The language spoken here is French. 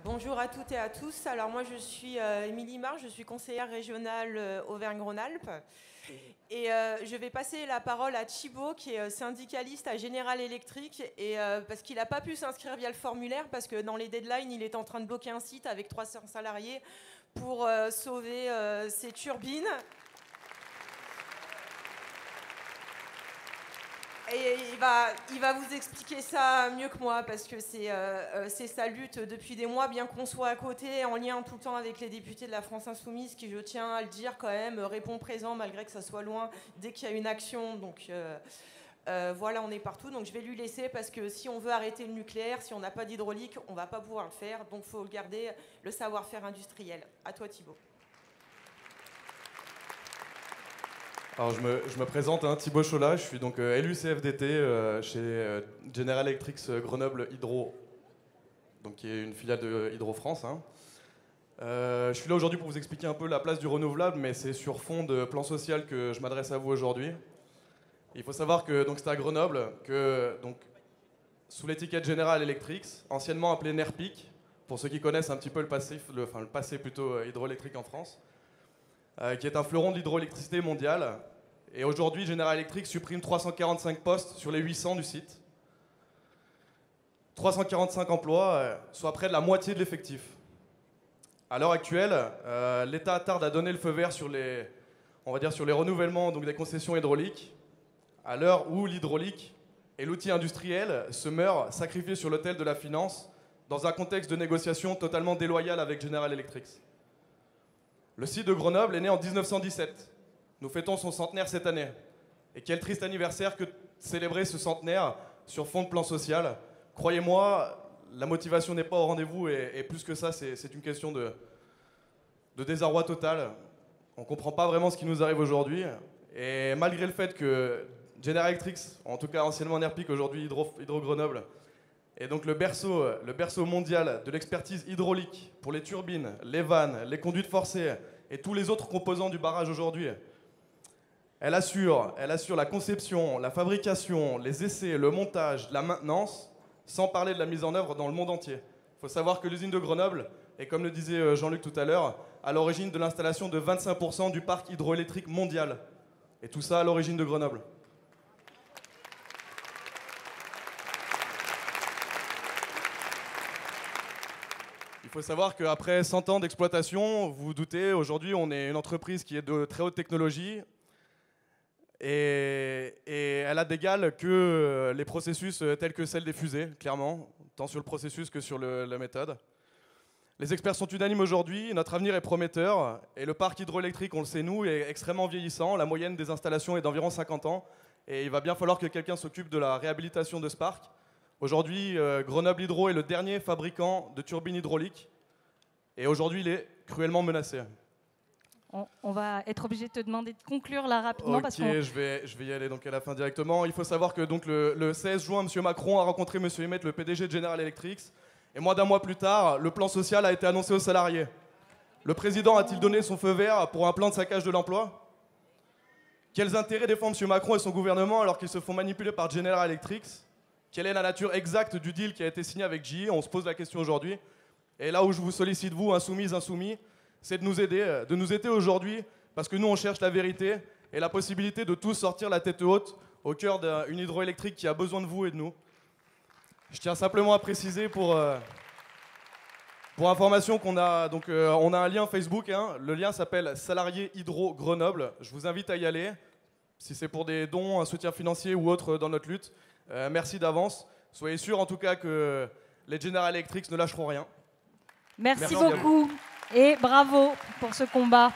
Bonjour à toutes et à tous. Alors moi je suis Émilie Marche, je suis conseillère régionale Auvergne-Rhône-Alpes et je vais passer la parole à Thibaut qui est syndicaliste à General Electric et parce qu'il n'a pas pu s'inscrire via le formulaire parce que dans les deadlines il est en train de bloquer un site avec 300 salariés pour sauver ses turbines. Et il va vous expliquer ça mieux que moi parce que c'est sa lutte depuis des mois, bien qu'on soit à côté, en lien tout le temps avec les députés de la France Insoumise qui, je tiens à le dire quand même, répond présent malgré que ça soit loin dès qu'il y a une action. Donc voilà, on est partout. Donc je vais lui laisser parce que si on veut arrêter le nucléaire, si on n'a pas d'hydraulique, on ne va pas pouvoir le faire. Donc il faut garder le savoir-faire industriel. À toi Thibaut. Alors je me présente, Thibaut Cholat, je suis donc élu CFDT chez General Electric Grenoble Hydro, donc qui est une filiale de Hydro France. Je suis là aujourd'hui pour vous expliquer un peu la place du renouvelable, mais c'est sur fond de plan social que je m'adresse à vous aujourd'hui. Il faut savoir que c'est à Grenoble que sous l'étiquette General Electric, anciennement appelé NERPIC, pour ceux qui connaissent un petit peu le passé plutôt hydroélectrique en France, qui est un fleuron de l'hydroélectricité mondiale. Et aujourd'hui, General Electric supprime 345 postes sur les 800 du site. 345 emplois, soit près de la moitié de l'effectif. À l'heure actuelle, l'État tarde à donner le feu vert sur les renouvellements des concessions hydrauliques, à l'heure où l'hydraulique et l'outil industriel se meurent sacrifiés sur l'autel de la finance dans un contexte de négociation totalement déloyal avec General Electric. Le site de Grenoble est né en 1917. Nous fêtons son centenaire cette année. Et quel triste anniversaire que de célébrer ce centenaire sur fond de plan social. Croyez-moi, la motivation n'est pas au rendez-vous et plus que ça, c'est une question de désarroi total. On ne comprend pas vraiment ce qui nous arrive aujourd'hui. Et malgré le fait que General Electric, en tout cas anciennement NERPIC, aujourd'hui Hydro Grenoble, est donc le berceau mondial de l'expertise hydraulique pour les turbines, les vannes, les conduites forcées et tous les autres composants du barrage aujourd'hui. Elle assure la conception, la fabrication, les essais, le montage, la maintenance, sans parler de la mise en œuvre dans le monde entier. Il faut savoir que l'usine de Grenoble est, comme le disait Jean-Luc tout à l'heure, à l'origine de l'installation de 25% du parc hydroélectrique mondial. Et tout ça à l'origine de Grenoble. Il faut savoir qu'après 100 ans d'exploitation, vous vous doutez, aujourd'hui on est une entreprise qui est de très haute technologie et elle a d'égal que les processus tels que celle des fusées, clairement, tant sur le processus que sur la méthode. Les experts sont unanimes aujourd'hui, notre avenir est prometteur et le parc hydroélectrique, on le sait nous, est extrêmement vieillissant. La moyenne des installations est d'environ 50 ans et il va bien falloir que quelqu'un s'occupe de la réhabilitation de ce parc. Aujourd'hui, Grenoble Hydro est le dernier fabricant de turbines hydrauliques et aujourd'hui, il est cruellement menacé. On va être obligé de te demander de conclure là rapidement. Ok, parce je vais y aller à la fin directement. Il faut savoir que le 16 juin, M. Macron a rencontré M. Himmet, le PDG de General Electric. Et moins d'un mois plus tard, le plan social a été annoncé aux salariés. Le président a-t-il donné son feu vert pour un plan de saccage de l'emploi? Quels intérêts défend M. Macron et son gouvernement alors qu'ils se font manipuler par General Electric? Quelle est la nature exacte du deal qui a été signé avec GE? On se pose la question aujourd'hui. Et là où je vous sollicite, vous, insoumises, insoumis, c'est de nous aider aujourd'hui, parce que nous, on cherche la vérité et la possibilité de tous sortir la tête haute au cœur d'une hydroélectrique qui a besoin de vous et de nous. Je tiens simplement à préciser pour information qu'on a, on a un lien Facebook. Le lien s'appelle Salariés Hydro Grenoble. Je vous invite à y aller, si c'est pour des dons, un soutien financier ou autre dans notre lutte. Merci d'avance. Soyez sûrs en tout cas que les General Electric ne lâcheront rien. Merci beaucoup et bravo pour ce combat.